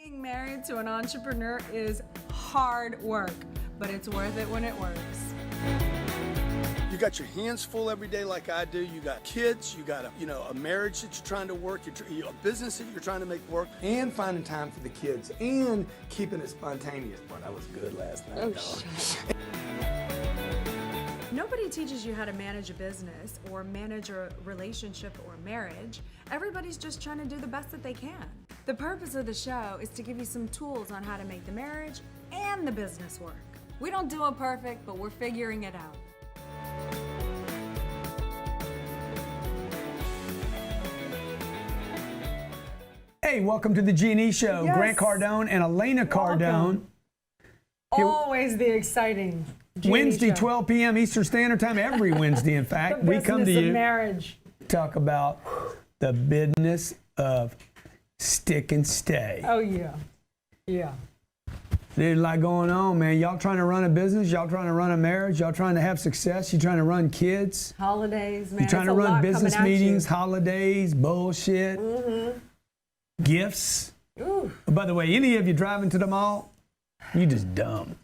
Being married to an entrepreneur is hard work, but it's worth it when it works. You got your hands full every day like I do. You got kids, you got a marriage that you're trying to work, a business that you're trying to make work. And finding time for the kids and keeping it spontaneous. Boy, that was good last night. Nobody teaches you how to manage a business or manage a relationship or marriage. Everybody's just trying to do the best that they can. The purpose of the show is to give you some tools on how to make the marriage and the business work. We don't do it perfect, but we're figuring it out. Hey, welcome to the G&E Show. Yes. Grant Cardone and Elena Cardone. Always the exciting G&E Wednesday, show. 12 p.m. Eastern Standard Time, every Wednesday, in fact. The We come to business of you marriage. talk about the business of stick and stay. Oh, yeah. Yeah. There's a lot going on, man. Y'all trying to run a business, y'all trying to run a marriage, y'all trying to have success, you trying to run kids. Holidays, man. You're trying to run business meetings, holidays, bullshit, gifts. Ooh. By the way, any of you driving to the mall, you just dumb.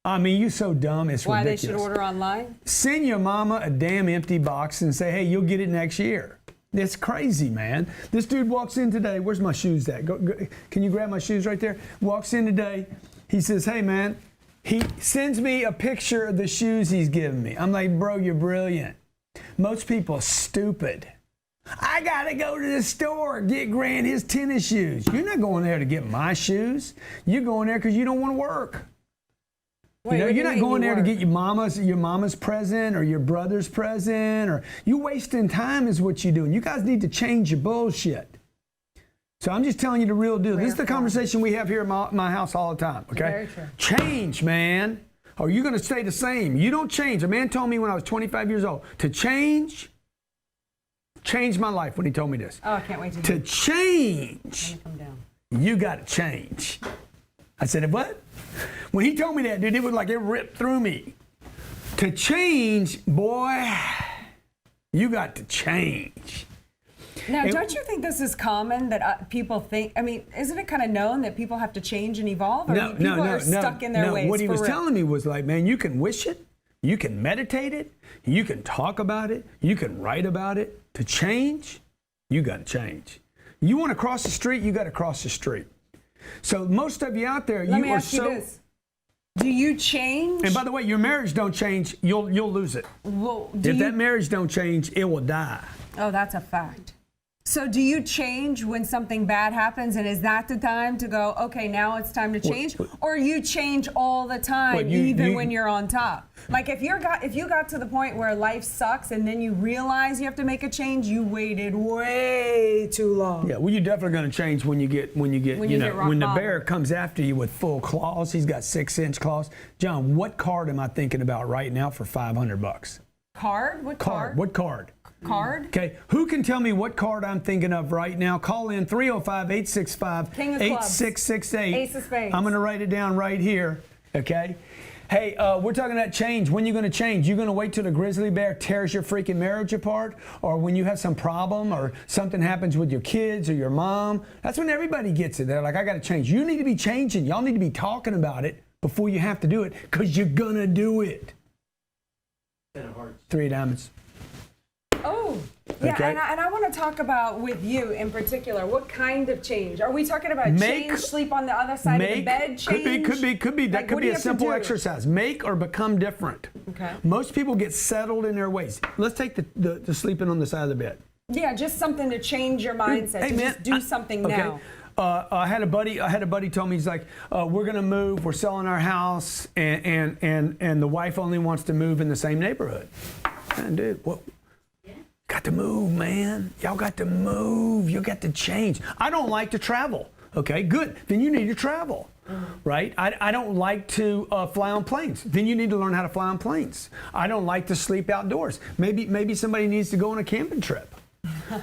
I mean, you so dumb, it's Why ridiculous. they should order online? Send your mama a damn empty box and say, hey, you'll get it next year. It's crazy, man. This dude walks in today. Where's my shoes at? Go, can you grab my shoes right there? Walks in today. He says, hey, man. He sends me a picture of the shoes he's giving me. I'm like, bro, you're brilliant. Most people are stupid. I got to go to the store, get Grant his tennis shoes. You're not going there to get my shoes. You're going there because you don't want to work. Wait, You're not going there to get your mama's present or your brother's present, or you wasting time is what you're doing. You guys need to change your bullshit. So I'm just telling you the real deal. This is the conversation we have here at my house all the time, okay? Very true. Change, man. Or you're going to stay the same. You don't change. A man told me when I was 25 years old to changed my life when he told me this. Oh, I can't wait To change, Let me come down. you got to change. I said, what? When he told me that, dude, it was like it ripped through me. To change, boy, you got to change. Now, don't you think this is common that people think, I mean, isn't it kind of known that people have to change and evolve? Or people are stuck in their ways? What he was for real? telling me was like, man, you can wish it, you can meditate it, you can talk about it, you can write about it. To change, you got to change. You want to cross the street, you got to cross the street. So most of you out there, Let you me are ask you so. this. Do you change? And by the way, your marriage don't change, you'll lose it. Well, If that marriage don't change, it will die. Oh, that's a fact. So do you change when something bad happens, and is that the time to go, okay, now it's time to change? Or you change all the time, when you're on top? Like if you got to the point where life sucks and then you realize you have to make a change, you waited way too long. Yeah, well, you're definitely going to change when the bear comes after you with full claws. He's got 6-inch claws. John, what card am I thinking about right now for $500? Card? What card? What card? Card? Okay, who can tell me what card I'm thinking of right now? Call in 305-865-8668. Ace of spades. I'm going to write it down right here, okay? Hey, we're talking about change. When are you going to change? You going to wait till the grizzly bear tears your freaking marriage apart? Or when you have some problem or something happens with your kids or your mom? That's when everybody gets it. They're like, I got to change. You need to be changing. Y'all need to be talking about it before you have to do it, because you're going to do it. 3 diamonds. Oh, yeah, Okay. and I want to talk about with you in particular, what kind of change? Are we talking about change, sleep on the other side of the bed, change? Could be. That Like, could what do be you a have to simple do? exercise. Make or become different. Okay. Most people get settled in their ways. Let's take the sleeping on the side of the bed. Yeah, just something to change your mindset, Hey, to man, just do something now. I had a buddy told me, he's like, we're gonna move, we're selling our house, and the wife only wants to move in the same neighborhood. Man, dude, what? Got to move, man. Y'all got to move. You got to change. I don't like to travel. Okay, good. Then you need to travel, right? I don't like to fly on planes. Then you need to learn how to fly on planes. I don't like to sleep outdoors. Maybe somebody needs to go on a camping trip.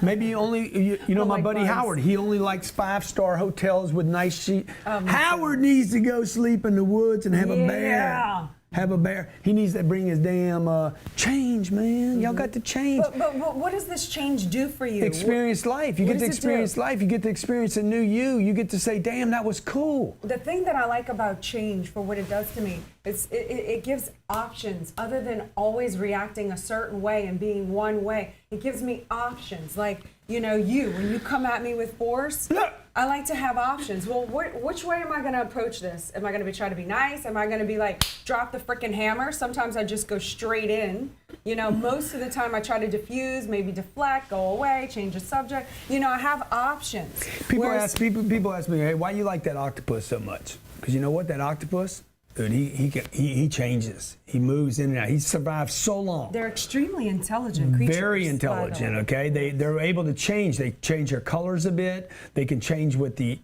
Maybe only, my like buddy bugs. Howard, he only likes 5-star hotels with nice sheets. Howard needs to go sleep in the woods and have a bear. have a bear. He needs to bring his damn change, man. Y'all got to change. But what does this change do for you? Experience life. You get to experience life. You get to experience a new you. You get to say, damn, that was cool. The thing that I like about change, for what it does to me, is it gives options other than always reacting a certain way and being one way. It gives me options. Like, when you come at me with force, I like to have options. Well, which way am I going to approach this? Am I going to try to be nice? Am I going to be like, drop the freaking hammer? Sometimes I just go straight in. Most of the time I try to diffuse, maybe deflect, go away, change the subject. I have options. People ask me, hey, why you like that octopus so much? Because you know what, that octopus, dude, he changes. He moves in and out. He survives so long. They're extremely intelligent creatures. Very intelligent, okay? They're able to change. They change their colors a bit. They can change with the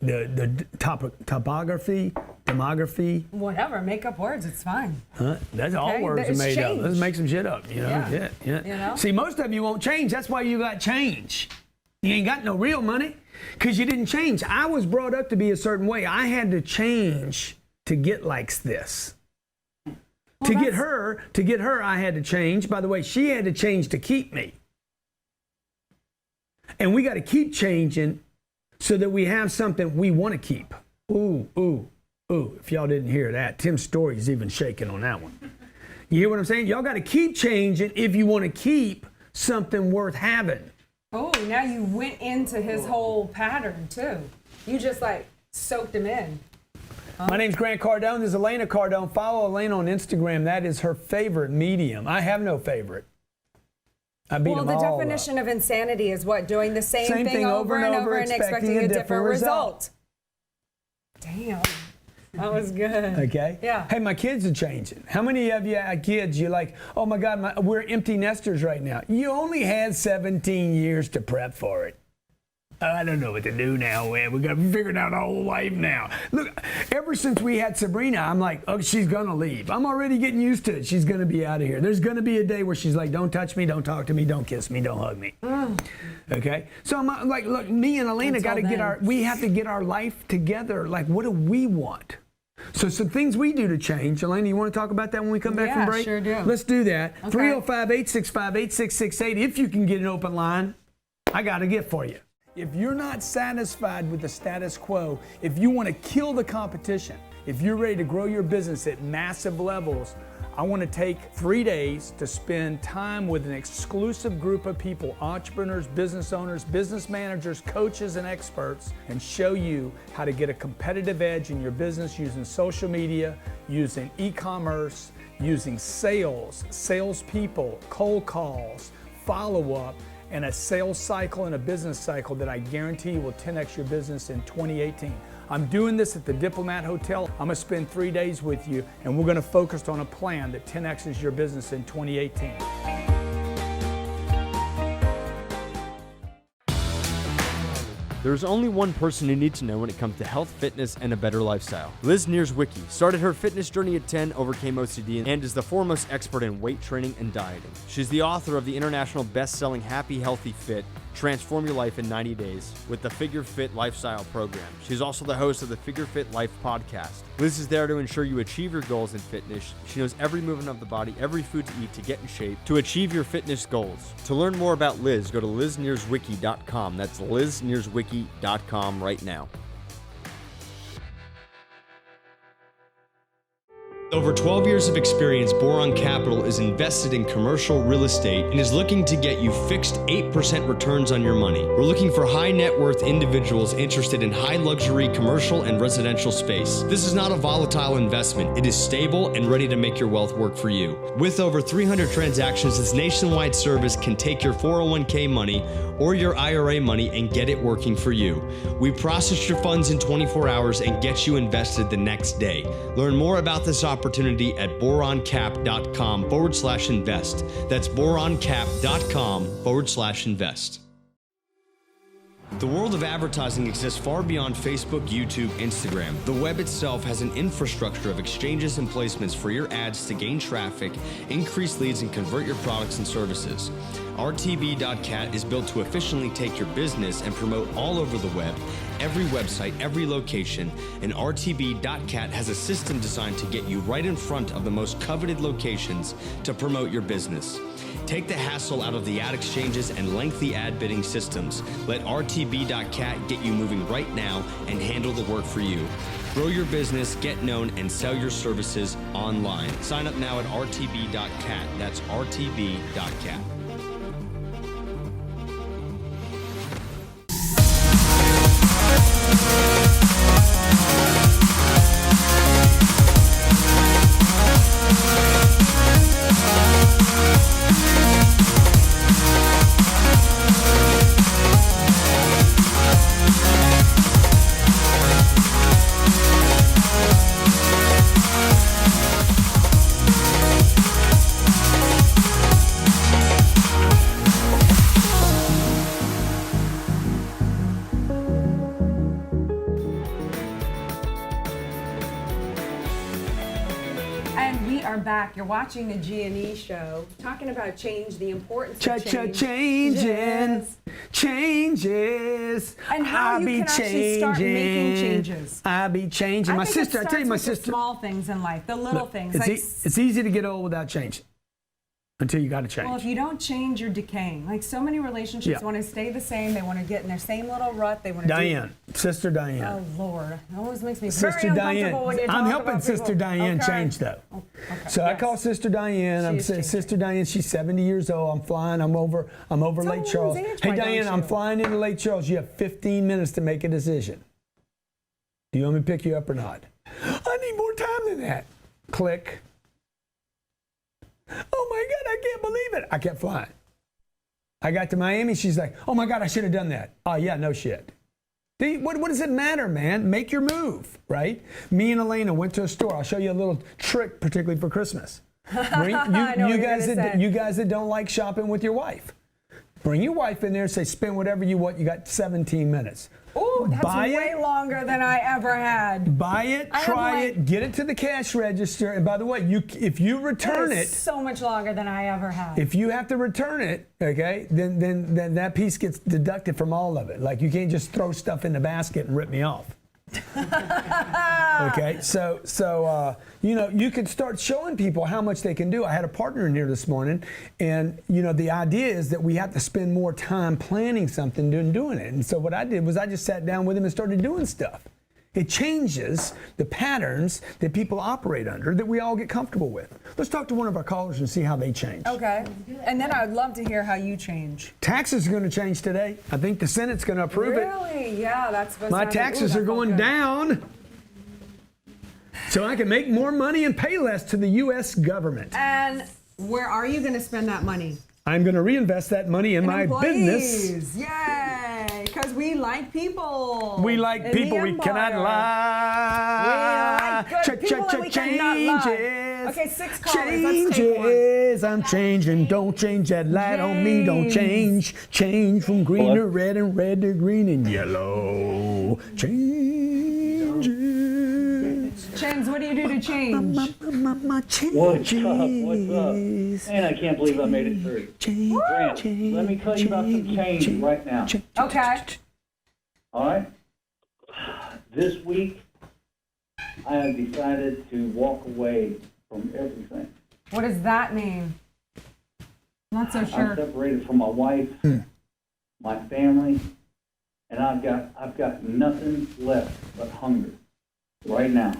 topography, demography. Whatever, make up words, it's fine. Huh? That's all words are made up. Let's make some shit up, Yeah. See, most of you won't change. That's why you got change. You ain't got no real money because you didn't change. I was brought up to be a certain way. I had to change to get like this. To get her, I had to change. By the way, she had to change to keep me. And we got to keep changing so that we have something we want to keep. Ooh. If y'all didn't hear that, Tim's story's even shaking on that one. You hear what I'm saying? Y'all got to keep changing if you want to keep something worth having. Oh, now you went into his whole pattern too. You just soaked him in. My name's Grant Cardone. This is Elena Cardone. Follow Elena on Instagram. That is her favorite medium. I have no favorite. I beat them all the definition of insanity is what? Doing the same thing over and over and expecting a different result. Damn. That was good. Okay? Yeah. Hey, my kids are changing. How many of you had kids, you're like, oh my God, we're empty nesters right now. You only had 17 years to prep for it. I don't know what to do now. We got to figure it out our whole life now. Look, ever since we had Sabrina, I'm like, oh, she's going to leave. I'm already getting used to it. She's going to be out of here. There's going to be a day where she's like, don't touch me, don't talk to me, don't kiss me, don't hug me. Okay? So I'm like, look, me and Elena got to we have to get our life together. Like, what do we want? So some things we do to change. Elena, you want to talk about that when we come back from break? Yeah, sure do. Let's do that. Okay. 305-865-8668. If you can get an open line, I got a gift for you. If you're not satisfied with the status quo, if you want to kill the competition, if you're ready to grow your business at massive levels, I want to take 3 days to spend time with an exclusive group of people, entrepreneurs, business owners, business managers, coaches, and experts, and show you how to get a competitive edge in your business using social media, using e-commerce, using sales, salespeople, cold calls, follow-up, and a sales cycle and a business cycle that I guarantee will 10x your business in 2018. I'm doing this at the Diplomat Hotel. I'm gonna spend 3 days with you, and we're gonna focus on a plan that 10x's your business in 2018. There's only one person you need to know when it comes to health, fitness, and a better lifestyle. Liz Nierzwicki started her fitness journey at 10, overcame OCD, and is the foremost expert in weight training and dieting. She's the author of the international best-selling Happy, Healthy, Fit, Transform Your Life in 90 Days with the Figure Fit Lifestyle Program. She's also the host of the Figure Fit Life podcast. Liz is there to ensure you achieve your goals in fitness. She knows every movement of the body, every food to eat to get in shape, to achieve your fitness goals. To learn more about Liz, go to liznierzwicki.com. That's liznierzwicki.com right now. Over 12 years of experience, Boron Capital is invested in commercial real estate and is looking to get you fixed 8% returns on your money. We're looking for high net worth individuals interested in high luxury commercial and residential space. This is not a volatile investment. It is stable and ready to make your wealth work for you. With over 300 transactions, this nationwide service can take your 401k money or your IRA money and get it working for you. We process your funds in 24 hours and get you invested the next day. Learn more about this opportunity at boroncap.com/invest. That's boroncap.com/invest. The world of advertising exists far beyond Facebook, YouTube, Instagram. The web itself has an infrastructure of exchanges and placements for your ads to gain traffic, increase leads, and convert your products and services. RTB.cat is built to efficiently take your business and promote all over the web, every website, every location, and RTB.cat has a system designed to get you right in front of the most coveted locations to promote your business. Take the hassle out of the ad exchanges and lengthy ad bidding systems. Let RTB.cat get you moving right now and handle the work for you. Grow your business, get known, and sell your services online. Sign up now at RTB.cat. That's RTB.cat. Back. You're watching the G&E show, talking about change, the importance of change. Changes. And how you can actually start making changes. I be changing. My sister, I tell you, my sister. The small things in life, the little things. It's easy to get old without changing. Until you got to change. Well, if you don't change, you're decaying. Like so many relationships want to stay the same. They want to get in their same little rut. They want to. Diane, Sister Diane. Oh Lord, it always makes me Sister very Diane. uncomfortable when you talk I'm helping about Sister people. Diane change though. Okay. So I call Sister Diane. I'm saying, Sister Diane. She's 70 years old. I'm flying. I'm over Lake Charles. Hey Diane, I'm flying into Lake Charles. You have 15 minutes to make a decision. Do you want me to pick you up or not? I need more time than that. Click. Oh my God, I can't believe it. I kept flying. I got to Miami. She's like, oh my God, I should have done that. Oh yeah, no shit. What does it matter, man? Make your move, right? Me and Elena went to a store. I'll show you a little trick, particularly for Christmas. You guys that don't like shopping with your wife. Bring your wife in there and say, spend whatever you want. You got 17 minutes. Ooh, that's way longer than I ever had. Buy it, try it, get it to the cash register. And by the way, if you return it, so much longer than I ever had. If you have to return it, okay, then that piece gets deducted from all of it. Like you can't just throw stuff in the basket and rip me off. Okay, so you can start showing people how much they can do. I had a partner in here this morning, and the idea is that we have to spend more time planning something than doing it. And so what I did was I just sat down with him and started doing stuff. It changes the patterns that people operate under that we all get comfortable with. Let's talk to one of our callers and see how they change. Okay. And then I would love to hear how you change. Taxes are going to change today. I think the Senate's going to approve it. Really? Yeah, that's supposed My taxes are going down so I can make more money and pay less to the U.S. government. And where are you going to spend that money? I'm going to reinvest that money in my business. Yay! Because we like people. We like people. We cannot lie. We like good people and we cannot lie. Okay, 6 callers. Let's take one. I'm changing. Don't change that light on me. Don't change. Change from green to red and red to green and yellow. Changes. James, what do you do to change? What's up? Man, I can't believe I made it through. Grant, let me tell you about some change right now. Okay. All right? This week, I have decided to walk away from everything. What does that mean? Not so sure. I'm separated from my wife, my family, and I've got nothing left but hunger right now.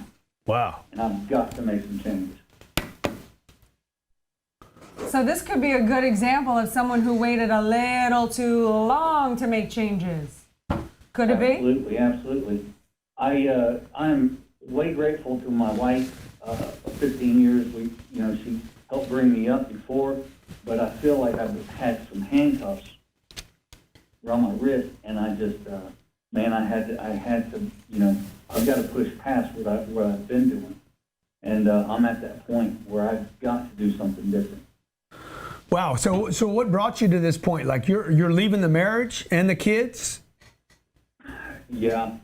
Wow. And I've got to make some changes. So this could be a good example of someone who waited a little too long to make changes. Could it be? Absolutely. I'm way grateful to my wife. 15 years, she helped bring me up before, but I feel like I've had some handcuffs around my wrist, and I just, I had to, I've got to push past what I've been doing, and I'm at that point where I've got to do something different. Wow. So what brought you to this point? Like you're leaving the marriage and the kids? Yeah.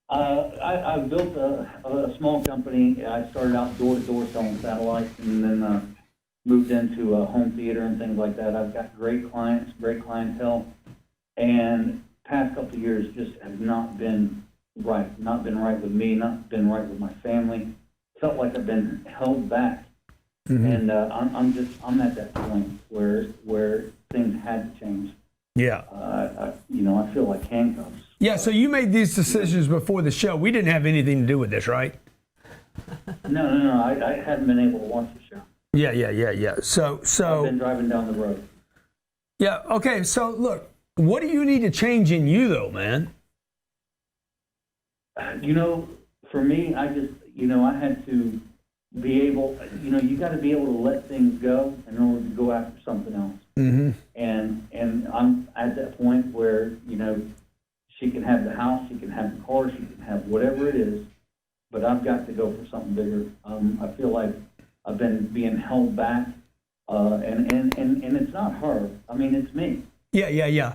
I built a small company. I started out door-to-door selling satellites, and then moved into home theater and things like that. I've got great clients, great clientele, and past couple of years just have not been right. Not been right with me, not been right with my family. Felt like I've been held back. And I'm at that point where things had to change. Yeah. I feel like handcuffs. Yeah, so you made these decisions before the show. We didn't have anything to do with this, right? No. I haven't been able to watch the show. Yeah. So I've been driving down the road. yeah, okay. So look, what do you need to change in you, though, man? For me, I just, I had to be able, you got to be able to let things go in order to go after something else. Mm-hmm. And I'm at that point where, she can have the house, she can have the car, she can have whatever it is, but I've got to go for something bigger. I feel like I've been being held back, and it's not her. I mean, it's me. Yeah.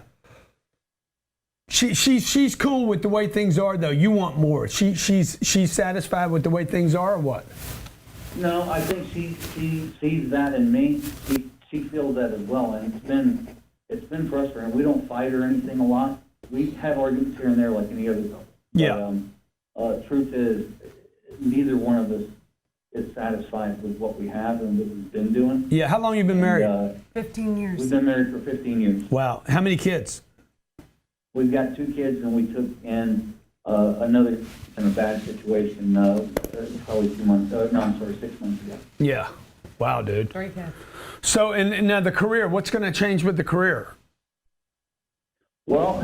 She's cool with the way things are, though. You want more. She's satisfied with the way things are, or what? No, I think she sees that in me. She feels that as well, and it's been frustrating. We don't fight or anything a lot. We have arguments here and there like any other couple. Yeah. But, truth is, neither one of us is satisfied with what we have and what we've been doing. Yeah. How long you been married? 15 years. We've been married for 15 years. Wow. How many kids? We've got 2 kids, and we took in another in a bad situation probably 6 months ago. Yeah. Wow, dude. Very good. So, and now the career, what's going to change with the career? Well,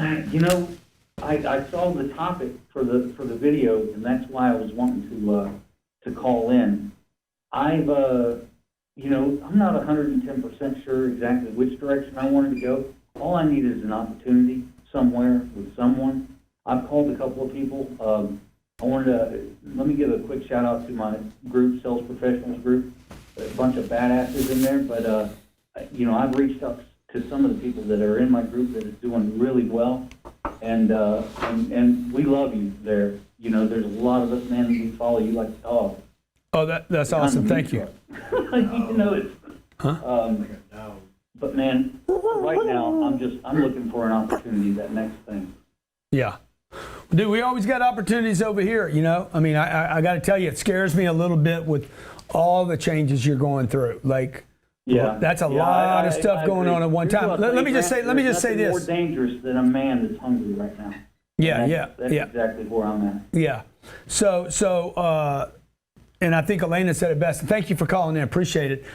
I saw the topic for the video, and that's why I was wanting to call in. I'm not 110% sure exactly which direction I wanted to go. All I need is an opportunity somewhere with someone. I've called a couple of people. Let me give a quick shout out to my group, Sales Professionals Group. A bunch of badasses in there, but I've reached out to some of the people that are in my group that is doing really well, and we love you there. There's a lot of us, man, we follow you like a dog. Oh, that's awesome. Thank you. It's. But man, right now I'm looking for an opportunity. That next thing. Yeah. Dude, we always got opportunities over here, I mean, I got to tell you, it scares me a little bit with all the changes you're going through. Like, yeah, that's a lot of stuff going on at one time. Let me just say this. More dangerous than a man that's hungry right now. That's exactly where I'm at. Yeah. So, and I think Elena said it best. Thank you for calling in. Appreciate it.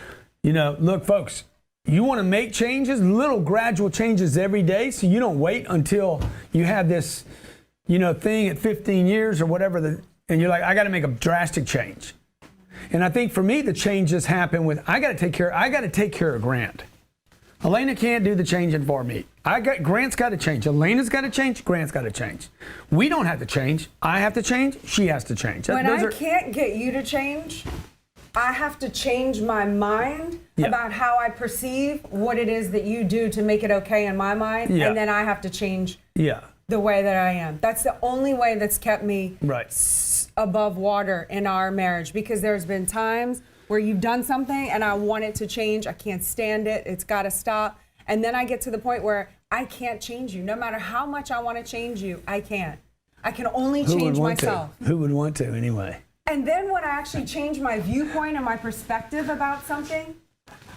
Look, folks, you want to make changes, little gradual changes every day, so you don't wait until you have this, thing at 15 years or whatever, and you're like, I got to make a drastic change. And I think for me, the changes happen with I got to take care of Grant. Elena can't do the changing for me. Grant's got to change. Elena's got to change. Grant's got to change. We don't have to change. I have to change. She has to change. When I can't get you to change, I have to change my mind about how I perceive what it is that you do to make it okay in my mind, and then I have to change the way that I am. That's the only way that's kept me above water in our marriage, because there's been times where you've done something and I want it to change. I can't stand it. It's got to stop. And then I get to the point where I can't change you. No matter how much I want to change you, I can't. I can only change myself. Who would want to anyway? And then when I actually change my viewpoint and my perspective about something,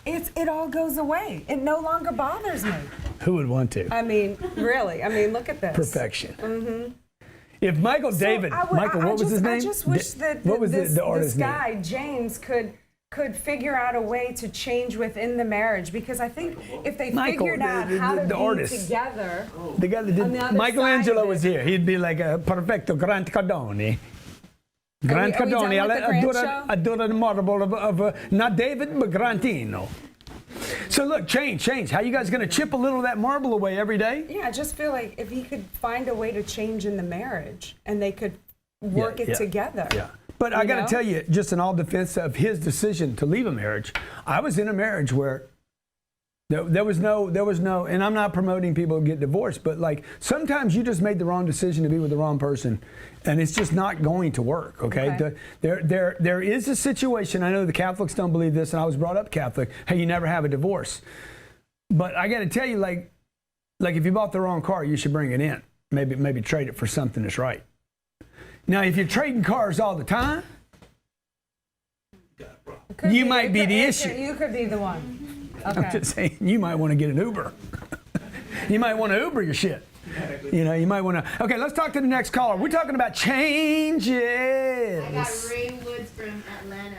it all goes away. It no longer bothers me. Who would want to? I mean, really. I mean, look at this. Perfection. Mm-hmm. If Michael David, what was his name? I just wish that this guy, James, could figure out a way to change within the marriage, because I think if they figured out how to be together. The guy that did Michelangelo was here. He'd be like a perfecto Grant Cardone. Grant Cardone, adora the marble of not David, but Grantino. So look, change. How you guys going to chip a little of that marble away every day? Yeah, I just feel like if he could find a way to change in the marriage and they could work it together. Yeah. But I got to tell you, just in all defense of his decision to leave a marriage, I was in a marriage where There was no, and I'm not promoting people to get divorced, but like sometimes you just made the wrong decision to be with the wrong person, and it's just not going to work. Okay. There is a situation. I know the Catholics don't believe this, and I was brought up Catholic. Hey, you never have a divorce, but I got to tell you, like if you bought the wrong car, you should bring it in. Maybe trade it for something that's right. Now, if you're trading cars all the time, you might be the issue. You could be the one. Okay. I'm just saying, you might want to get an Uber. You might want to Uber your shit. You know, you might want to. Okay, let's talk to the next caller. We're talking about changes. I got Ray Woods from Atlanta.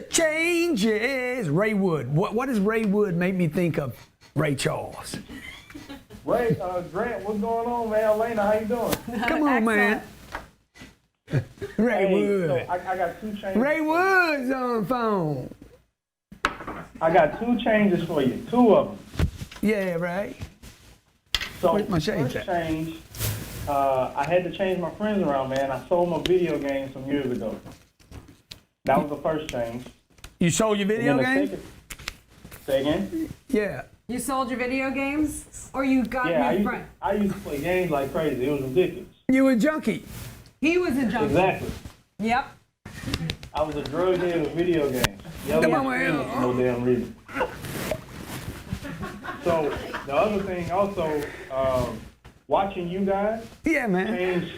Changes. Ray Wood. What does Ray Wood make me think of? Ray Charles. Ray, Grant, what's going on, man? Elena, how you doing? Come on, man. Ray Wood. So I got 2 changes. Ray Wood's on the phone. I got 2 changes for you, 2 of them. Yeah, right. So Where's my shades first at? change, I had to change my friends around, man. I sold my video games some years ago. That was the first change. You sold your video And then the game? Say again? Yeah. You sold your video games, or you got new friends? I used to play games like crazy. It was ridiculous. You a junkie. He was a junkie. Exactly. Yep. I was a drug dealer with video games. Come on, man. For no damn reason. So the other thing also, watching you guys Yeah, man. change,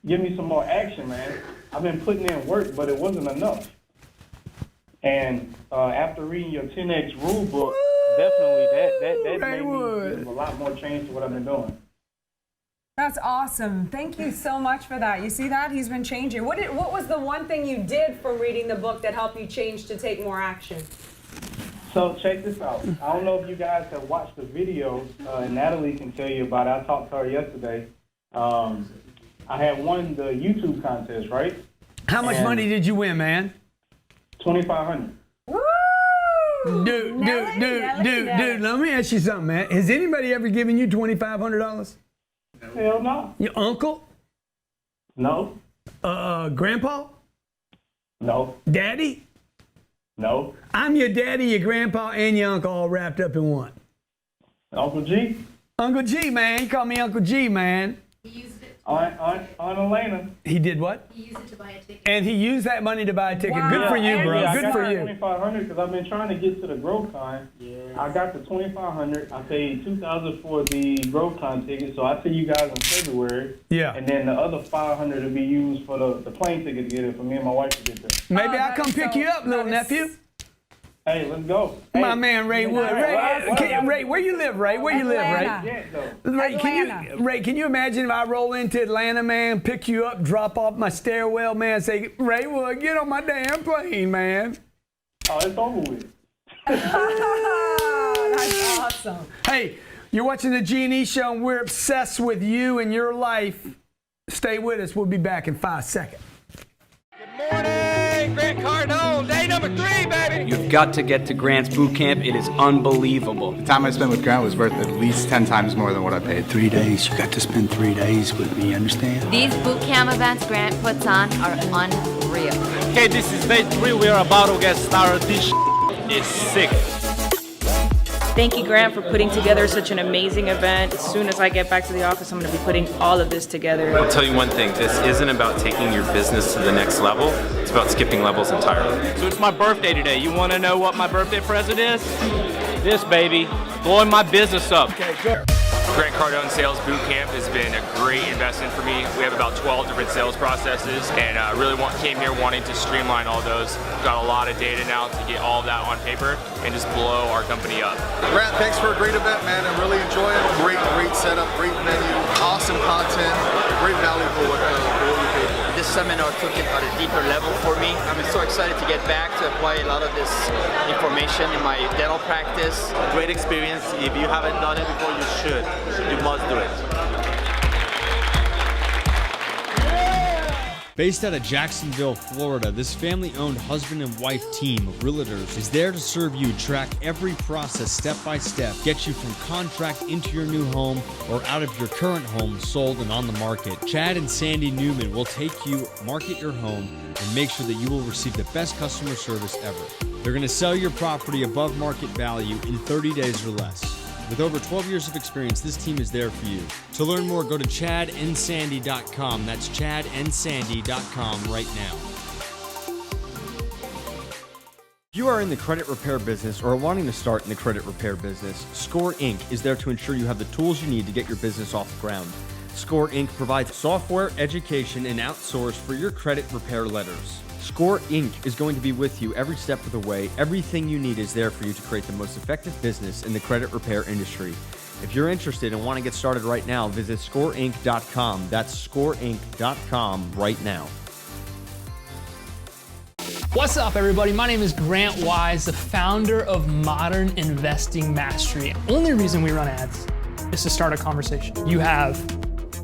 give me some more action, man. I've been putting in work, but it wasn't enough. And after reading your 10X rule book, definitely that made me give a lot more change to what I've been doing. That's awesome. Thank you so much for that. You see that? He's been changing. What was the one thing you did from reading the book that helped you change to take more action? So check this out. I don't know if you guys have watched the video, and Natalie can tell you about it. I talked to her yesterday. I had won the YouTube contest, right? How much And money did you win, man? $2,500. Woo! Dude, Nelly. let me ask you something, man. Has anybody ever given you $2,500? Hell no. Your uncle? No. Grandpa? No. Daddy? No. I'm your daddy, your grandpa, and your uncle all wrapped up in one. Uncle G? Uncle G, man. He called me Uncle G, man. He used it. Aunt Elena. He did what? He used it to buy a ticket. And he used that money to buy a ticket. Wow. Good for you, bro. Yeah, Good for you. I got $2,500 because I've been trying to get to the GrowCon. I got the $2,500. I paid $2,000 for the GrowCon ticket, so I see you guys in February. Yeah. And then the other $500 will be used for the plane ticket to get it for me and my wife to get there. Maybe I'll come pick you up, little nephew. Hey, let's go. My Hey, man Ray Wood. Ray, where you live, Ray? Where you live, Ray? Atlanta. Yeah, though. Ray, can you imagine if I roll into Atlanta, man, pick you up, drop off my stairwell, man, say, Ray Wood, get on my damn plane, man. Oh, it's over with. That's awesome. Hey, you're watching the G&E Show, and we're obsessed with you and your life. Stay with us. We'll be back in 5 seconds. Morning, Grant Cardone, day number 3, baby. You've got to get to Grant's boot camp. It is unbelievable. The time I spent with Grant was worth at least 10 times more than what I paid. 3 days. You got to spend 3 days with me, understand? These boot camp events Grant puts on are unreal. Okay, this is day 3. We are about to get started. This is sick. Thank you, Grant, for putting together such an amazing event. As soon as I get back to the office, I'm going to be putting all of this together. I'll tell you one thing, this isn't about taking your business to the next level. It's about skipping levels entirely. So it's my birthday today. You want to know what my birthday present is? This, baby. Blowing my business up. Okay, good. Grant Cardone Sales Bootcamp has been a great investment for me. We have about 12 different sales processes, and really came here wanting to streamline all those. Got a lot of data now to get all of that on paper and just blow our company up. Grant, thanks for a great event, man. I really enjoy it. Great setup, great menu, awesome content, great value for what you paid for. This seminar took it at a deeper level for me. I'm so excited to get back to apply a lot of this information in my dental practice. Great experience. If you haven't done it before, you should. You must do it. Based out of Jacksonville, Florida, this family-owned husband and wife team of realtors is there to serve you, track every process step by step, get you from contract into your new home or out of your current home sold and on the market. Chad and Sandy Newman will take you, market your home, and make sure that you will receive the best customer service ever. They're going to sell your property above market value in 30 days or less. With over 12 years of experience, this team is there for you. To learn more, go to chadandsandy.com. That's chadandsandy.com right now. If you are in the credit repair business or are wanting to start in the credit repair business, Score Inc. is there to ensure you have the tools you need to get your business off the ground. Score Inc. provides software, education, and outsource for your credit repair letters. Score Inc. is going to be with you every step of the way. Everything you need is there for you to create the most effective business in the credit repair industry. If you're interested and want to get started right now, visit scoreinc.com. That's scoreinc.com right now. What's up, everybody? My name is Grant Wise, the founder of Modern Investing Mastery. Only reason we run ads is to start a conversation. You have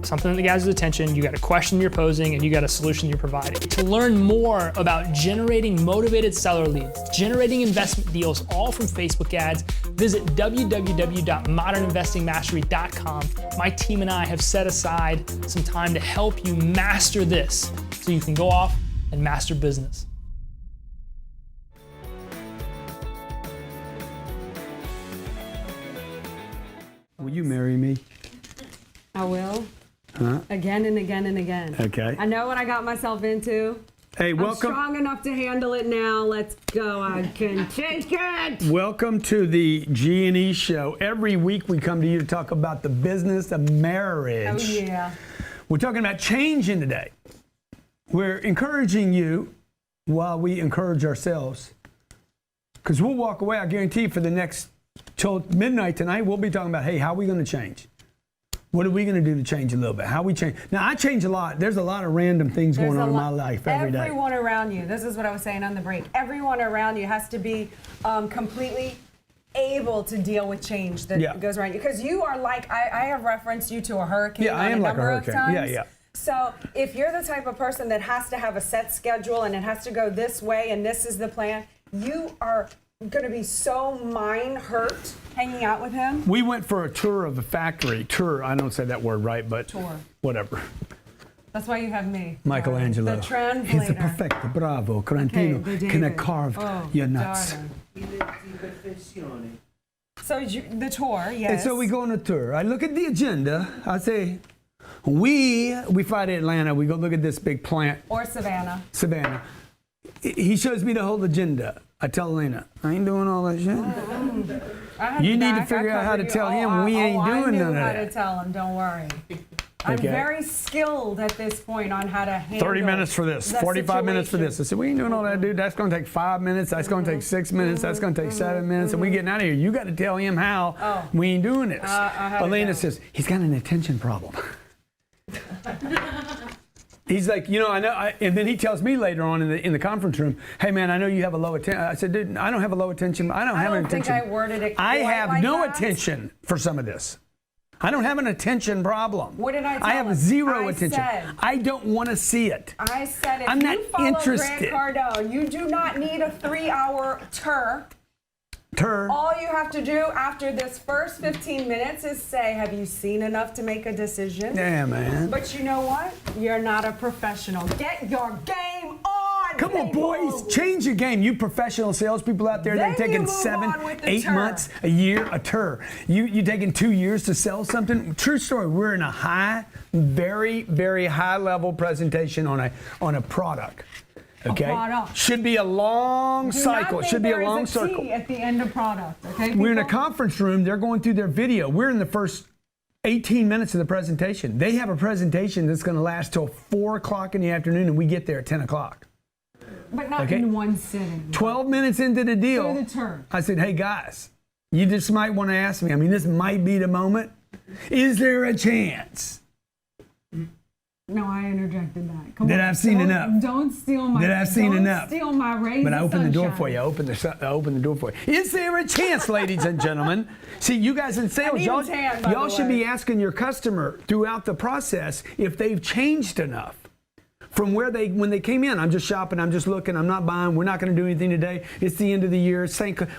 something that gathers attention, you got a question you're posing, and you got a solution you're providing. To learn more about generating motivated seller leads, generating investment deals, all from Facebook ads, visit www.moderninvestingmastery.com. My team and I have set aside some time to help you master this so you can go off and master business. Will you marry me? I will. Huh? Again and again and again. Okay. I know what I got myself into. Hey, welcome. I'm strong enough to handle it now. Let's go. I can take it. Welcome to the G&E Show. Every week we come to you to talk about the business of marriage. Oh, yeah. We're talking about changing today. We're encouraging you while we encourage ourselves. Because we'll walk away, I guarantee you, for the next, till midnight tonight, we'll be talking about, hey, how are we going to change? What are we going to do to change a little bit? How we change? Now, I change a lot. There's a lot of random things going on in my life every day. Everyone around you, this is what I was saying on the break, everyone around you has to be completely able to deal with change that goes around you. Because you are like, I have referenced you to a hurricane on a number of times. So if you're the type of person that has to have a set schedule and it has to go this way and this is the plan, you are going to be so mind hurt hanging out with him. We went for a tour of the factory. Tour, I don't say that word right, but tour. Whatever. That's why you have me. Michelangelo. The translator. He's a perfecto, bravo, Corantino. Can I carve your nuts? So the tour, yes. And so we go on a tour. I look at the agenda. I say, we fly to Atlanta. We go look at this big plant. Or Savannah. Savannah. He shows me the whole agenda. I tell Elena, I ain't doing all that shit. You need to figure out how to tell him we ain't doing none of that. I knew how to tell him, don't worry. I'm very skilled at this point on how to handle 30 minutes for this, 45 minutes for this. I said, we ain't doing all that, dude. That's going to take 5 minutes. That's going to take 6 minutes. That's going to take 7 minutes. And we getting out of here. You got to tell him how we ain't doing this. Elena says, he's got an attention problem. He's like, you know, I know, and then he tells me later on in the conference room, hey man, I know you have a low attention. I said, dude, I don't have a low attention. I don't have an attention. I don't think I worded it I have like no that. attention for some of this. I don't have an attention problem. What did I tell I have him? zero attention. I don't want to see it. I said, if I'm not you follow interested. Grant Cardone, you do not need a 3-hour tour. All you have to do after this first 15 minutes is say, have you seen enough to make a decision? Yeah, man. But you know what? You're not a professional. Get your game on. Come on, boys. Change your game. You professional salespeople out there, they're taking 7, 8 months, a year, a tour. You taking 2 years to sell something? True story. We're in a high, very, very high level presentation on a product. Okay. Should be a long cycle. Should be a long circle. At the end of product. Okay. We're in a conference room. They're going through their video. We're in the first 18 minutes of the presentation. They have a presentation that's going to last till 4 o'clock in the afternoon, and we get there at 10 o'clock. But not in one sitting. 12 minutes into the deal, Through the turn. I said, hey guys, you just might want to ask me. I mean, this might be the moment. Is there a chance? No, I interjected that. Come that on. I've seen enough. Don't steal my. That I've seen enough. Steal my rays. But I opened the door for you. I opened the door for you. Is there a chance, ladies and gentlemen? See, you guys in sales, y'all should be asking your customer throughout the process if they've changed enough from when they came in. I'm just shopping. I'm just looking. I'm not buying. We're not going to do anything today. It's the end of the year.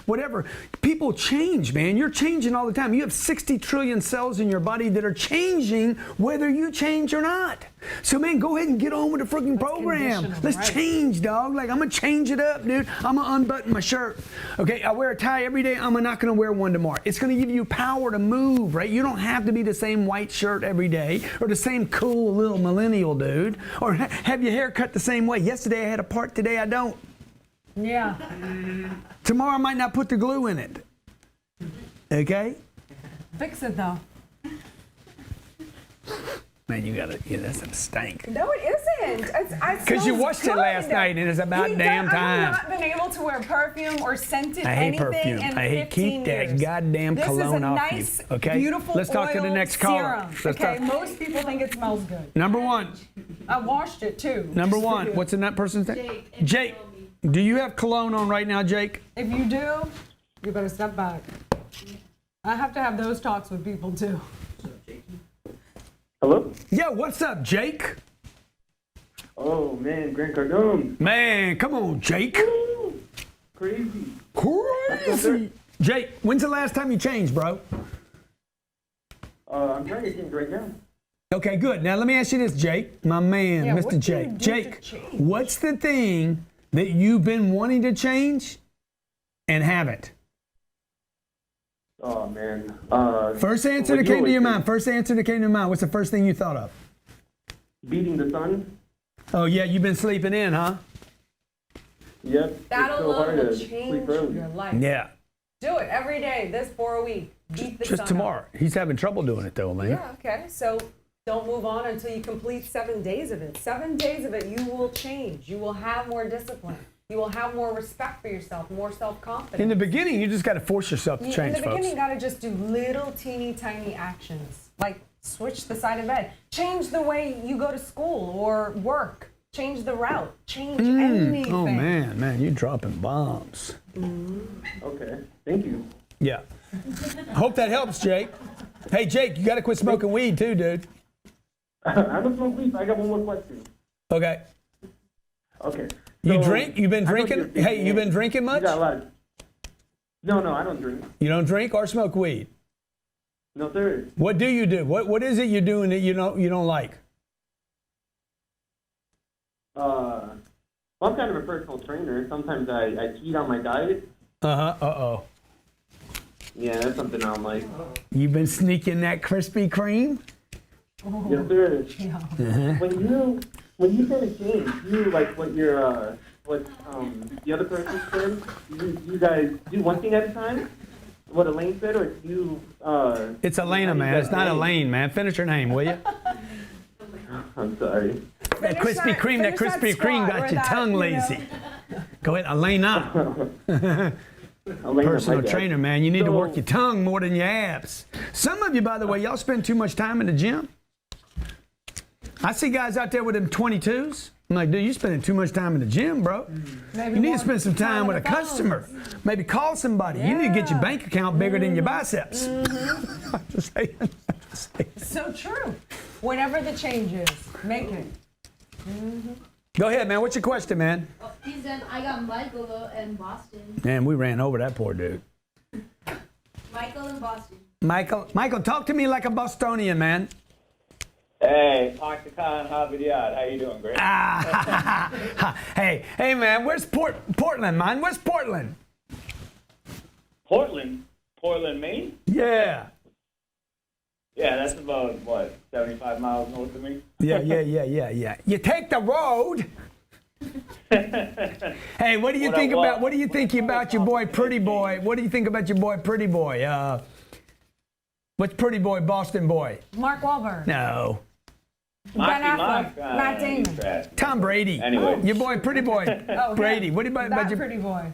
Whatever. People change, man. You're changing all the time. You have 60 trillion cells in your body that are changing whether you change or not. So, man, go ahead and get on with the freaking program. Let's change, dog. Like, I'm going to change it up, dude. I'm going to unbutton my shirt. Okay, I wear a tie every day. I'm not going to wear one tomorrow. It's going to give you power to move, right? You don't have to be the same white shirt every day or the same cool little millennial dude or have your hair cut the same way. Yesterday I had a part, today I don't. Yeah. Tomorrow I might not put the glue in it. Okay? Fix it, though. Man, you gotta, that's a stank. No, it isn't. Because you washed it last night and it's about damn time. I have not been able to wear perfume or scented I hate anything perfume. in I hate 15 keep that years. goddamn cologne off This is you. a nice, Okay? beautiful Let's talk to the oil next caller. serum. Okay, most people think it smells good. Number one. I washed it too. Number one. What's in that person's name? Jake. Do you have cologne on right now, Jake? If you do, you better step back. I have to have those talks with people too. Hello? Yeah, what's up, Jake? Oh, man, Grant Cardone. Man, come on, Jake. Woo! Crazy. Crazy. Jake, when's the last time you changed, bro? I'm trying to change right now. Okay, good. Now, let me ask you this, Jake, my man, Yeah, Mr. what do Jake. you do Jake, to change? what's the thing that you've been wanting to change and haven't? Oh, man. First answer that came to your mind. First answer that came to your mind. What's the first thing you thought of? Beating the sun. Oh, yeah, you've been sleeping in, huh? Yep. That it's so alone hard will to change sleep early. your life. Yeah. Do it every day, this for a week. Beat the Just sun tomorrow. He's having trouble doing it, though, man. Yeah, okay. So don't move on until you complete 7 days of it. 7 days of it, you will change. You will have more discipline. You will have more respect for yourself, more self-confidence. In the beginning, you just got to force yourself to change, in the beginning, folks. you got to just do little teeny tiny actions, like switch the side of bed, change the way you go to school or work, change the route, change anything. Oh, man, you're dropping bombs. Okay, thank you. Yeah. Hope that helps, Jake. Hey, Jake, you got to quit smoking weed, too, dude. I don't smoke weed. I got one more question. Okay. Okay. You So, drink? You've been I know drinking? you're a big Hey, you man. been drinking much? You got a lot of... No, I don't drink. You don't drink or smoke weed? No, sir. What do you do? What is it you're doing that you don't like? Well, I'm kind of a personal trainer. Sometimes I cheat on my diet. Uh-oh. Yeah, that's something I don't like. You've been sneaking that Krispy Kreme? Yes, sir. Uh-huh. When you say change, you like what your what the other person said. You guys do one thing at a time. What Elaine said, or do you? It's Elena, man. It's not Elaine, man. Finish her name, will you? I'm sorry. That Krispy Kreme got your tongue lazy. Go ahead, Elena. Personal trainer, man. You need to work your tongue more than your abs. Some of you, by the way, y'all spend too much time in the gym. I see guys out there with them 22s. I'm like, dude, you spending too much time in the gym, bro. Maybe You need more to spend some time with a on the phones. customer. Maybe call somebody. You need to get your bank account bigger than your biceps. I'm just saying. So true. Whatever the change is, make it. Go ahead, man. What's your question, man? He's done. I got Michael though in Boston. Man, we ran over that poor dude. Michael in Boston. Michael, talk to me like a Bostonian, man. Hey, Octagon Javier, how you doing, Greg? Hey, man, where's Portland, man? Where's Portland? Portland, Maine? Yeah. Yeah, that's about, 75 miles north of me? Yeah. You take the road. Hey, what do you think about your boy Pretty Boy? What do you think about your boy Pretty Boy? What's Pretty Boy, Boston boy? Mark Wahlberg. No. Ben Affleck. Matt Damon. Tom Brady. Anyway. Your boy Pretty Boy. Oh, Brady. him. What do you about That your pretty boy?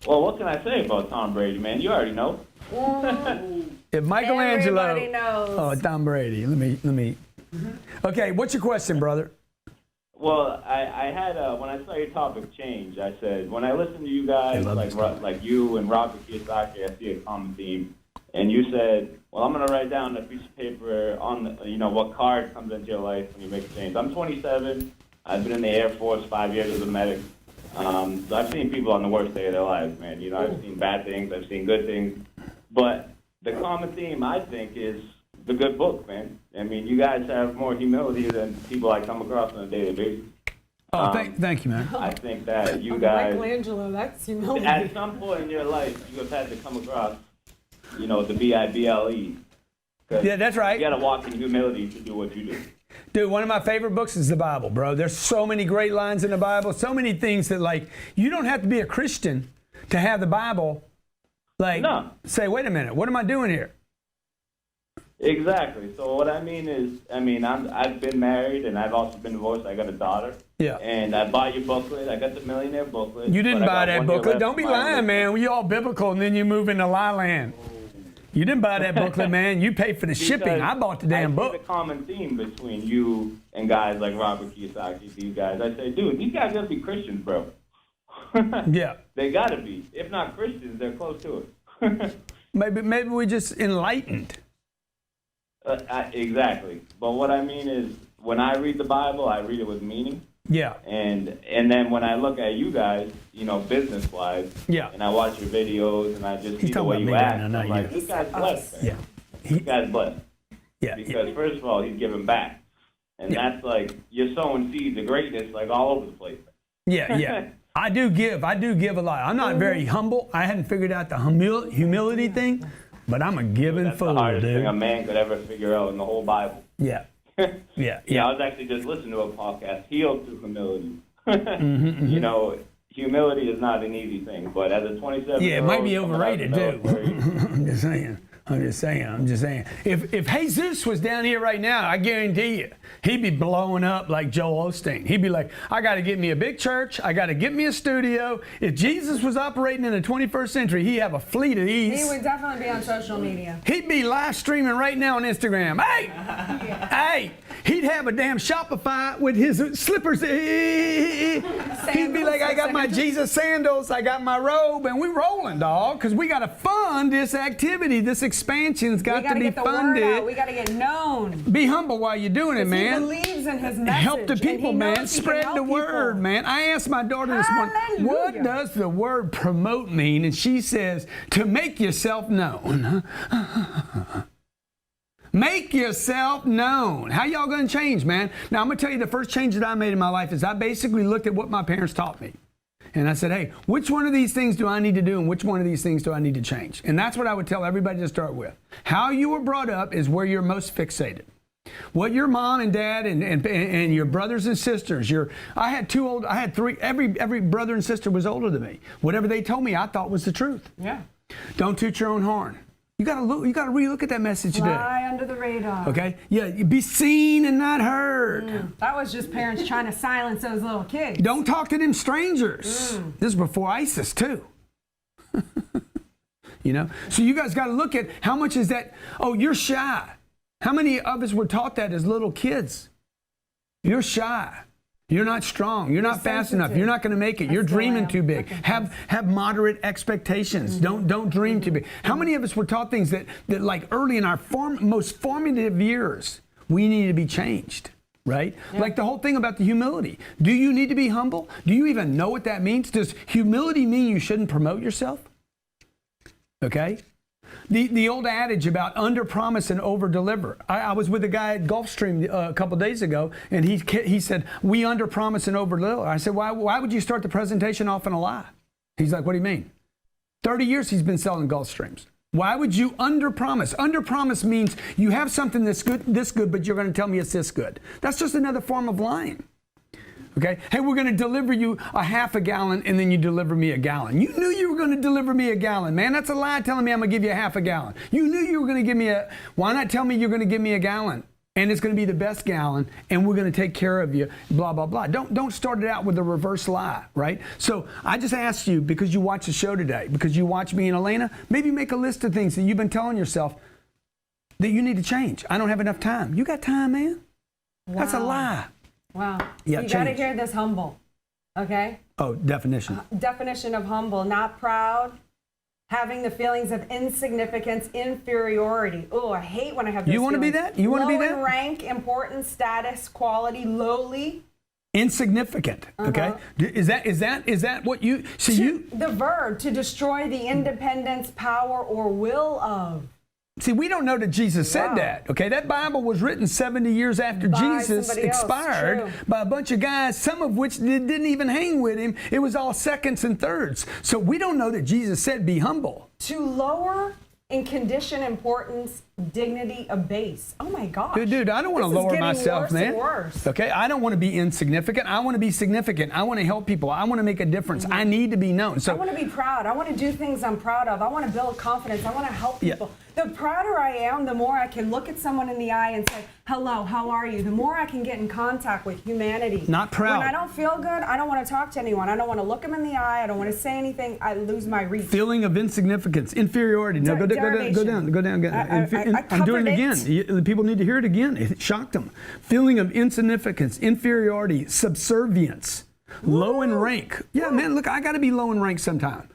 Well, what can I say about Tom Brady, man? You already know. If Michelangelo. Everybody knows. Oh, Tom Brady. Let me. Okay, what's your question, brother? Well, I had, when I saw your topic change, I said, when I listen to you guys, like you and Robert Kiyosaki, I see a common theme. And you said, well, I'm going to write down a piece of paper on, what card comes into your life when you make a change. I'm 27. I've been in the Air Force 5 years as a medic. So I've seen people on the worst day of their lives, man. I've seen bad things. I've seen good things. But the common theme, I think, is a good book, man. I mean, you guys have more humility than people I come across on a daily basis. Oh, thank you, man. I think that you guys, Michelangelo, that's humility. at some point in your life, you have had to come across, you know, the BIBLE. Yeah, that's right. You got to walk in humility to do what you do. Dude, one of my favorite books is the Bible, bro. There's so many great lines in the Bible, so many things that, like, you don't have to be a Christian to have the Bible, like, say, wait a minute, what am I doing here? Exactly. So what I mean is, I've been married and I've also been divorced. I got a daughter. Yeah. And I bought your booklet. I got the Millionaire booklet. You didn't but I buy got that 1 year booklet. left Don't be on my lying, list. man. We all biblical, and then you move into lie land. You didn't buy that booklet, man. You paid for the shipping. I bought the damn book. I see the common theme between you and guys like Robert Kiyosaki, these guys. I say, dude, these guys gotta be Christians, bro. Yeah. They gotta be. If not Christians, they're close to it. Maybe we just enlightened. Exactly. But what I mean is, when I read the Bible, I read it with meaning. Yeah. And then when I look at you guys, you know, business-wise, yeah, and I watch your videos, and I just see the way you act, I'm like, this guy's blessed, man. Yeah. This guy's blessed. Yeah. Because first of all, he's giving back. And that's like, you're sowing seeds of greatness, like, all over the place. Yeah. I do give a lot. I'm not very humble. I hadn't figured out the humility thing, but I'm a giving That's fool, the hardest dude. thing a man could ever figure out in the whole Bible. Yeah. Yeah. I was actually just listening to a podcast, Healed Through Humility. Mm-hmm. You know, humility is not an easy thing, but as a 27-year-old... Yeah, it might be overrated, too. I'm just saying. If Jesus was down here right now, I guarantee you, he'd be blowing up like Joel Osteen. He'd be like, I got to get me a big church. I got to get me a studio. If Jesus was operating in the 21st century, he'd have a fleet of these. He would definitely be on social media. He'd be live streaming right now on Instagram. Hey, he'd have a damn Shopify with his slippers. He'd be like, I got my Jesus sandals, I got my robe, and we rolling, dog, because we got to fund this activity. This expansion's got to be funded. We got to get known. Be humble while you're doing it, man. He believes in his message. Help the people, man. Spread the word, man. I asked my daughter this morning, what does the word promote mean? And she says, to make yourself known. Make yourself known. How y'all going to change, man? Now, I'm going to tell you the first change that I made in my life is I basically looked at what my parents taught me. And I said, hey, which one of these things do I need to do and which one of these things do I need to change? And that's what I would tell everybody to start with. How you were brought up is where you're most fixated. What your mom and dad and your brothers and sisters, I had three, every brother and sister was older than me. Whatever they told me, I thought was the truth. Yeah. Don't toot your own horn. You got to relook at that message today. Fly under the radar. Okay? Yeah, be seen and not heard. That was just parents trying to silence those little kids. Don't talk to them strangers. This is before ISIS, too. You know? So you guys got to look at how much is that, oh, you're shy. How many of us were taught that as little kids? You're shy. You're not strong. You're not fast enough. You're not going to make it. You're dreaming too big. Have moderate expectations. Don't dream too big. How many of us were taught things that like early in our most formative years, we need to be changed, right? Yeah. Like the whole thing about the humility. Do you need to be humble? Do you even know what that means? Does humility mean you shouldn't promote yourself? Okay? The old adage about under promise and over deliver. I was with a guy at Gulfstream a couple days ago, and he said, we under promise and over deliver. I said, why would you start the presentation off in a lie? He's like, what do you mean? 30 years he's been selling Gulfstreams. Why would you under promise? Under promise means you have something that's good, this good, but you're going to tell me it's this good. That's just another form of lying. Okay? Hey, we're going to deliver you a half a gallon, and then you deliver me a gallon. You knew you were going to deliver me a gallon, man. That's a lie telling me I'm going to give you a half a gallon. You knew you were going to give me why not tell me you're going to give me a gallon? And it's going to be the best gallon, and we're going to take care of you, blah, blah, blah. Don't start it out with a reverse lie, right? So I just asked you, because you watch the show today, because you watch me and Elena, maybe make a list of things that you've been telling yourself that you need to change. I don't have enough time. You got time, man. Wow. That's a lie. Wow. Yeah, you got to hear this humble, okay? Oh, definition. Definition of humble, not proud, having the feelings of insignificance, inferiority. Oh, I hate when I have those You want to be that? You want to be that? Low in rank, importance, status, quality, lowly. Insignificant, okay? Is that what you see? The verb, to destroy the independence, power, or will of. See, we don't know that Jesus said that, okay? That Bible was written 70 years after Jesus expired by a bunch of guys, some of which didn't even hang with him. It was all seconds and thirds. So we don't know that Jesus said, be humble. To lower in condition, importance, dignity, abase. Oh my gosh. Dude, I don't want to lower myself, man. Okay, I don't want to be insignificant. I want to be significant. I want to help people. I want to make a difference. I need to be known. So I want to be proud. I want to do things I'm proud of. I want to build confidence. I want to help people. The prouder I am, the more I can look at someone in the eye and say, hello, how are you? The more I can get in contact with humanity. Not proud. When I don't feel good, I don't want to talk to anyone. I don't want to look them in the eye. I don't want to say anything. I lose my reach. Feeling of insignificance, inferiority. No, go down. I'm doing it again. People need to hear it again. It shocked them. Feeling of insignificance, inferiority, subservience, low in rank. Yeah, man, look, I got to be low in rank sometime.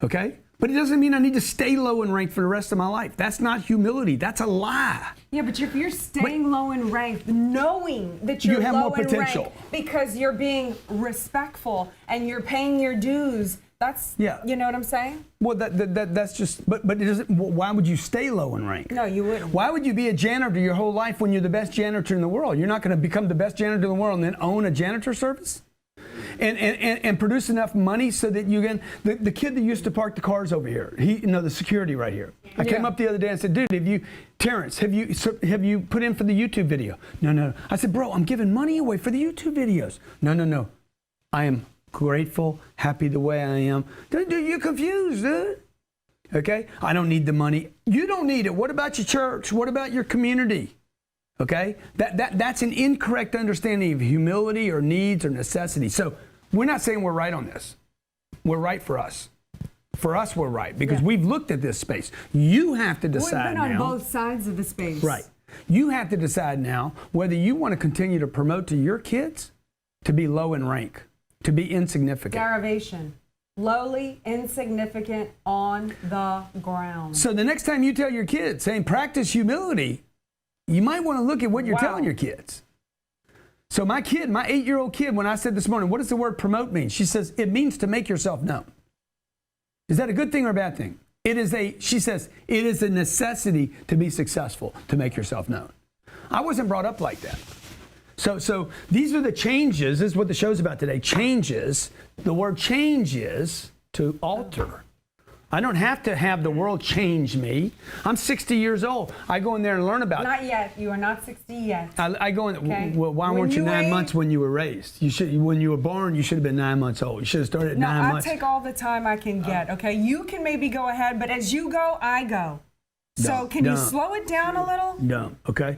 Okay? But it doesn't mean I need to stay low in rank for the rest of my life. That's not humility. That's a lie. Yeah, but if you're staying low in rank, knowing that you're have low more potential. in rank because you're being respectful and you're paying your dues, that's, you know what I'm saying? Well, that's just, but it doesn't, why would you stay low in rank? No, you wouldn't. Why would you be a janitor your whole life when you're the best janitor in the world? You're not going to become the best janitor in the world and then own a janitor service? And produce enough money so that you can, the kid that used to park the cars over here, the security right here. I came up the other day and said, dude, Terrence, have you put in for the YouTube video? No. I said, bro, I'm giving money away for the YouTube videos. No. I am grateful, happy the way I am. Dude, you're confused, dude. Okay? I don't need the money. You don't need it. What about your church? What about your community? Okay? That's an incorrect understanding of humility or needs or necessity. So we're not saying we're right on this. We're right for us. For us, we're right because we've looked at this space. You have to decide now. We've been on both sides of the space. Right. You have to decide now whether you want to continue to promote to your kids to be low in rank, to be insignificant. Derivation. Lowly, insignificant, on the ground. So the next time you tell your kids saying practice humility, you might want to look at what you're telling your kids. So my 8-year-old kid, when I said this morning, what does the word promote mean? She says, it means to make yourself known. Is that a good thing or a bad thing? She says, it is a necessity to be successful, to make yourself known. I wasn't brought up like that. So these are the changes. This is what the show's about today. Changes. The word change is to alter. I don't have to have the world change me. I'm 60 years old. I go in there and learn about it. Not yet. You are not 60 yet. I go in. Okay. Well, why weren't you 9 months when you were raised? When you were born, you should have been 9 months old. You should have started at 9 months. I take all the time I can get. Okay, you can maybe go ahead, but as you go, I go. So can you slow it down a little? No. Okay.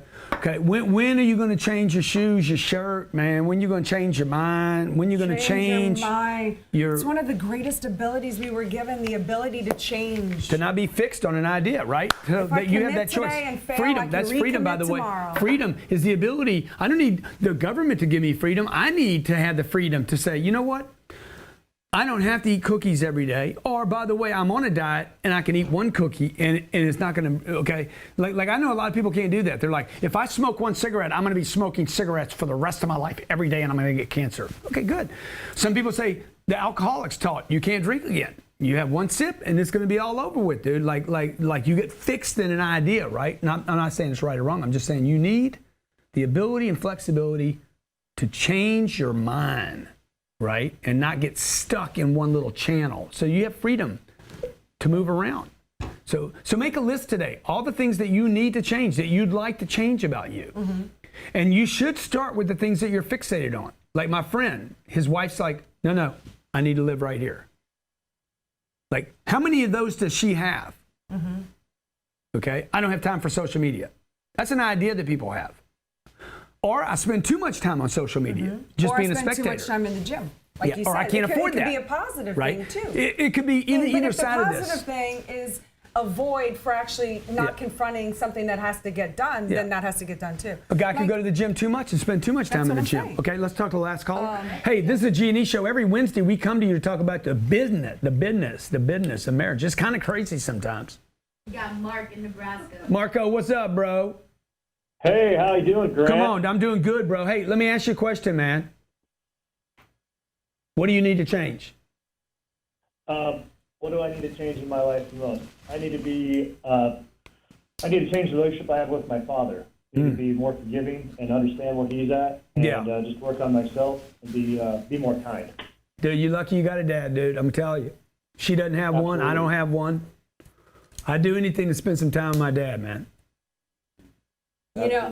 When are you going to change your shoes, your shirt, man? When are you going to change your mind? When are you going to change your mind? It's one of the greatest abilities we were given, the ability to change. To not be fixed on an idea, right? So that you have that choice. Freedom. That's freedom, by the way. Freedom is the ability. I don't need the government to give me freedom. I need to have the freedom to say, you know what? I don't have to eat cookies every day. Or, by the way, I'm on a diet and I can eat one cookie and it's not going to, okay? Like I know a lot of people can't do that. They're like, if I smoke one cigarette, I'm going to be smoking cigarettes for the rest of my life every day and I'm going to get cancer. Okay, good. Some people say the alcoholics taught you can't drink again. You have one sip and it's going to be all over with, dude. Like you get fixed in an idea, right? I'm not saying it's right or wrong. I'm just saying you need the ability and flexibility to change your mind. Right? And not get stuck in one little channel. So you have freedom to move around. So make a list today. All the things that you need to change, that you'd like to change about you. Mm-hmm. And you should start with the things that you're fixated on. Like my friend, his wife's like, no, I need to live right here. Like, how many of those does she have? Mm-hmm. Okay? I don't have time for social media. That's an idea that people have. Or I spend too much time on social media, just being a spectator. Or I spend too much time in the gym, like you said. Or I can't afford that. It could be a positive thing, too. It could be either side of this. But if the positive thing is a void for actually not confronting something that has to get done, then that has to get done, too. A guy can go to the gym too much and spend too much time in the gym. Saying. Okay, let's talk to the last caller. Hey, this is a G&E show. Every Wednesday, we come to you to talk about the business of marriage. It's kind of crazy sometimes. We got Mark in Nebraska. Marco, what's up, bro? Hey, how you doing, Grant? Come on, I'm doing good, bro. Hey, let me ask you a question, man. What do you need to change? What do I need to change in my life the most? I need to be I need to change the relationship I have with my father. I need to be more forgiving and understand where he's at, and just work on myself and be more kind. Dude, you lucky you got a dad, dude. I'm telling you. She doesn't have one. I don't have one. I'd do anything to spend some time with my dad, man. You know,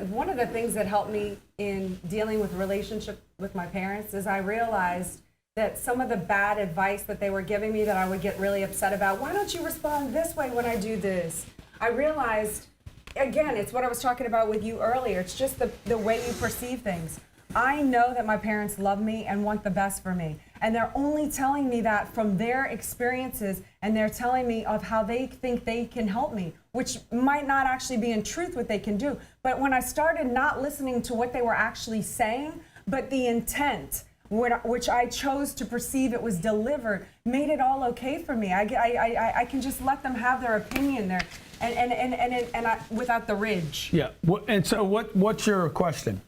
one of the things that helped me in dealing with relationship with my parents is I realized that some of the bad advice that they were giving me that I would get really upset about, why don't you respond this way when I do this? I realized, again, it's what I was talking about with you earlier. It's just the way you perceive things. I know that my parents love me and want the best for me. And they're only telling me that from their experiences, and they're telling me of how they think they can help me, which might not actually be in truth what they can do. But when I started not listening to what they were actually saying, but the intent, which I chose to perceive it was delivered, made it all okay for me. I can just let them have their opinion there, and without the ridge. Yeah. And so what's your question?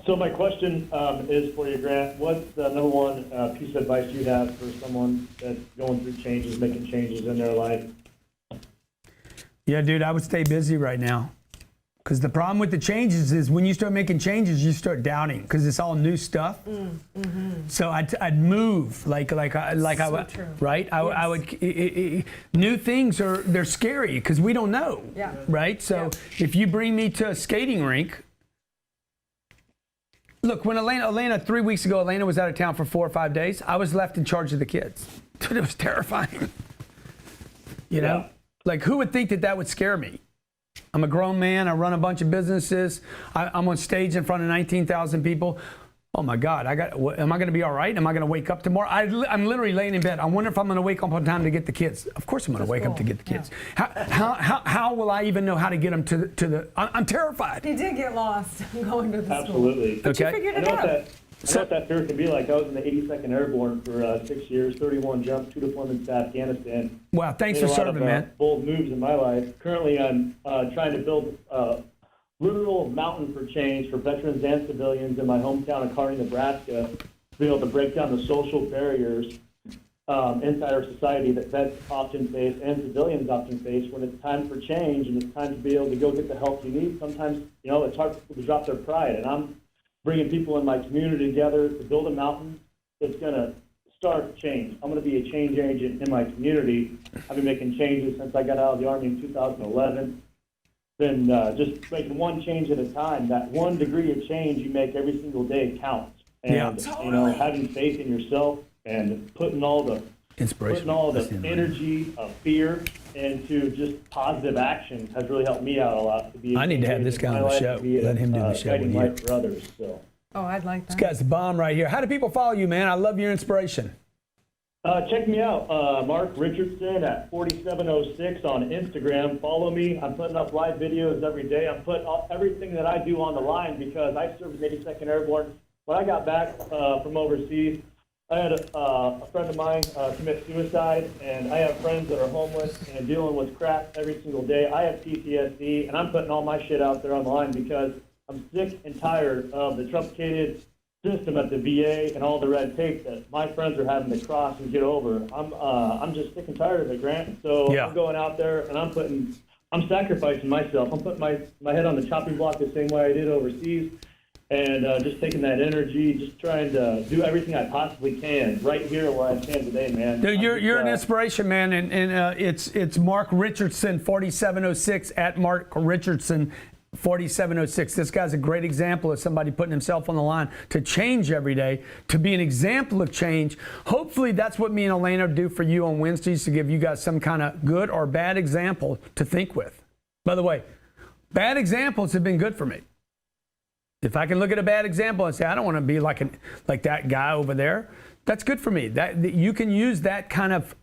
So my question is for you, Grant. What's the number one piece of advice you have for someone that's going through changes, making changes in their life? Yeah, dude, I would stay busy right now. Because the problem with the changes is when you start making changes, you start doubting because it's all new stuff. So I'd move like I would, true. right? I would. New things they're scary because we don't know, right? So if you bring me to a skating rink. Look, when Elena 3 weeks ago, Elena was out of town for 4 or 5 days. I was left in charge of the kids. Dude, it was terrifying. You know, like who would think that would scare me? I'm a grown man. I run a bunch of businesses. I'm on stage in front of 19,000 people. Oh my God, am I going to be all right? Am I going to wake up tomorrow? I'm literally laying in bed. I wonder if I'm going to wake up on time to get the kids. Of course I'm going to wake up to get the kids. How will I even know how to get them to the I'm terrified. You did get lost going to the school. Absolutely. But you figured it out. I know what that fear can be like. I was in the 82nd Airborne for 6 years, 31 jumps, 2 deployments to Afghanistan. Wow, thanks for serving, man. Bold moves in my life. Currently, I'm trying to build literal mountain for change for veterans and civilians in my hometown of Kearney, Nebraska, to be able to break down the social barriers inside our society that vets often face and civilians often face when it's time for change and it's time to be able to go get the help you need. Sometimes, it's hard for people to drop their pride, and I'm bringing people in my community together to build a mountain that's going to start change. I'm going to be a change agent in my community. I've been making changes since I got out of the Army in 2011. Been just making one change at a time. That 1 degree of change you make every single day counts. And having faith in yourself and putting all the energy of fear into just positive action has really helped me out a lot. I need to have this guy on the show. Let him do the show with you. For others, so. Oh, I'd like that. This guy's the bomb right here. How do people follow you, man? I love your inspiration. Check me out, Mark Richardson at 4706 on Instagram. Follow me. I'm putting up live videos every day. I'm putting everything that I do on the line because I served in 82nd Airborne. When I got back from overseas, I had a friend of mine commit suicide, and I have friends that are homeless and dealing with crap every single day. I have PTSD, and I'm putting all my shit out there on the line because I'm sick and tired of the truncated system at the VA and all the red tape that my friends are having to cross and get over. I'm just sick and tired of it, Grant. So I'm going out there and I'm sacrificing myself. I'm putting my head on the chopping block the same way I did overseas, and just taking that energy, just trying to do everything I possibly can right here where I stand today, man. Dude, you're an inspiration, man, and it's Mark Richardson 4706 at Mark Richardson 4706. This guy's a great example of somebody putting himself on the line to change every day, to be an example of change. Hopefully that's what me and Elena do for you on Wednesdays, to give you guys some kind of good or bad example to think with. By the way, bad examples have been good for me. If I can look at a bad example and say, I don't want to be like that guy over there, that's good for me. That you can use that kind of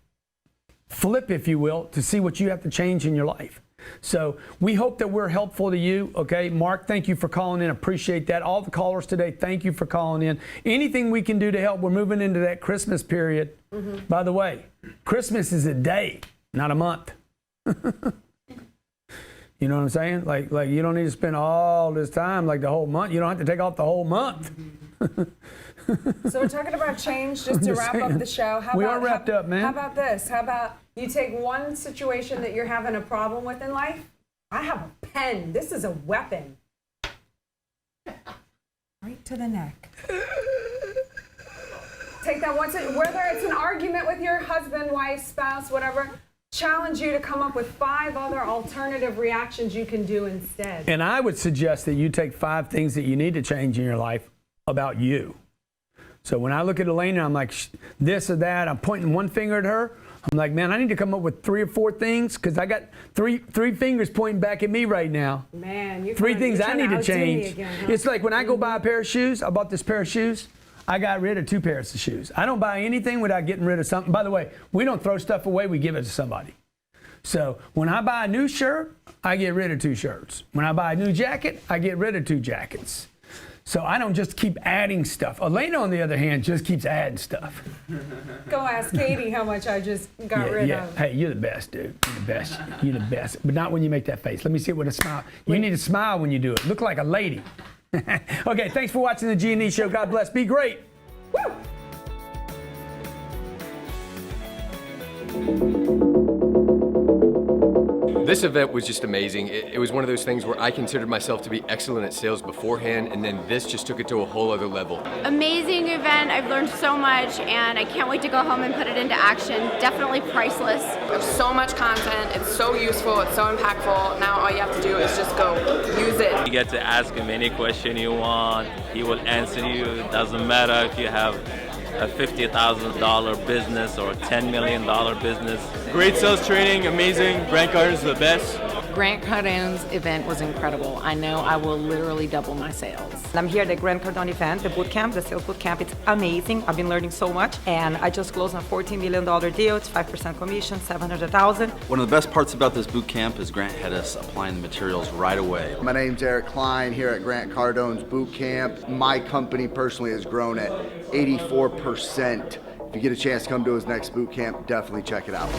flip, if you will, to see what you have to change in your life. So we hope that we're helpful to you. Okay, Mark, thank you for calling in. Appreciate that. All the callers today, thank you for calling in. Anything we can do to help. We're moving into that Christmas period. By the way, Christmas is a day, not a month. You know what I'm saying? Like you don't need to spend all this time, like the whole month. You don't have to take off the whole month. So we're talking about change, just to wrap up the show. We are wrapped up, man. How about this? How about You take one situation that you're having a problem with in life. I have a pen. This is a weapon. Right to the neck. Take that once, whether it's an argument with your husband, wife, spouse, whatever, challenge you to come up with 5 other alternative reactions you can do instead. And I would suggest that you take 5 things that you need to change in your life about you. So when I look at Elena, I'm like, this or that, I'm pointing one finger at her. I'm like, man, I need to come up with 3 or 4 things because I got three fingers pointing back at me right now. Man, you're 3 things I need to change. Again, huh? It's like when I go buy a pair of shoes, I bought this pair of shoes. I got rid of 2 pairs of shoes. I don't buy anything without getting rid of something. By the way, we don't throw stuff away, we give it to somebody. So when I buy a new shirt, I get rid of 2 shirts. When I buy a new jacket, I get rid of 2 jackets. So I don't just keep adding stuff. Elena, on the other hand, just keeps adding stuff. Go ask Katie how much I just got rid of. Hey, you're the best, dude. You're the best. You're the best. But not when you make that face. Let me see it with a smile. You need to smile when you do it. Look like a lady. Okay, thanks for watching the G&E Show. God bless. Be great. Woo! This event was just amazing. It was one of those things where I considered myself to be excellent at sales beforehand, and then this just took it to a whole other level. Amazing event. I've learned so much, and I can't wait to go home and put it into action. Definitely priceless. There's so much content. It's so useful. It's so impactful. Now all you have to do is just go use it. You get to ask him any question you want. He will answer you. It doesn't matter if you have a $50,000 business or a $10 million business. Great sales training, amazing. Grant Cardone's the best. Grant Cardone's event was incredible. I know I will literally double my sales. I'm here at the Grant Cardone event, the bootcamp, the sales bootcamp. It's amazing. I've been learning so much, and I just closed a $14 million deal. It's 5% commission, $700,000. One of the best parts about this bootcamp is Grant had us applying the materials right away. My name's Eric Klein here at Grant Cardone's bootcamp. My company personally has grown at 84%. If you get a chance to come to his next bootcamp, definitely check it out.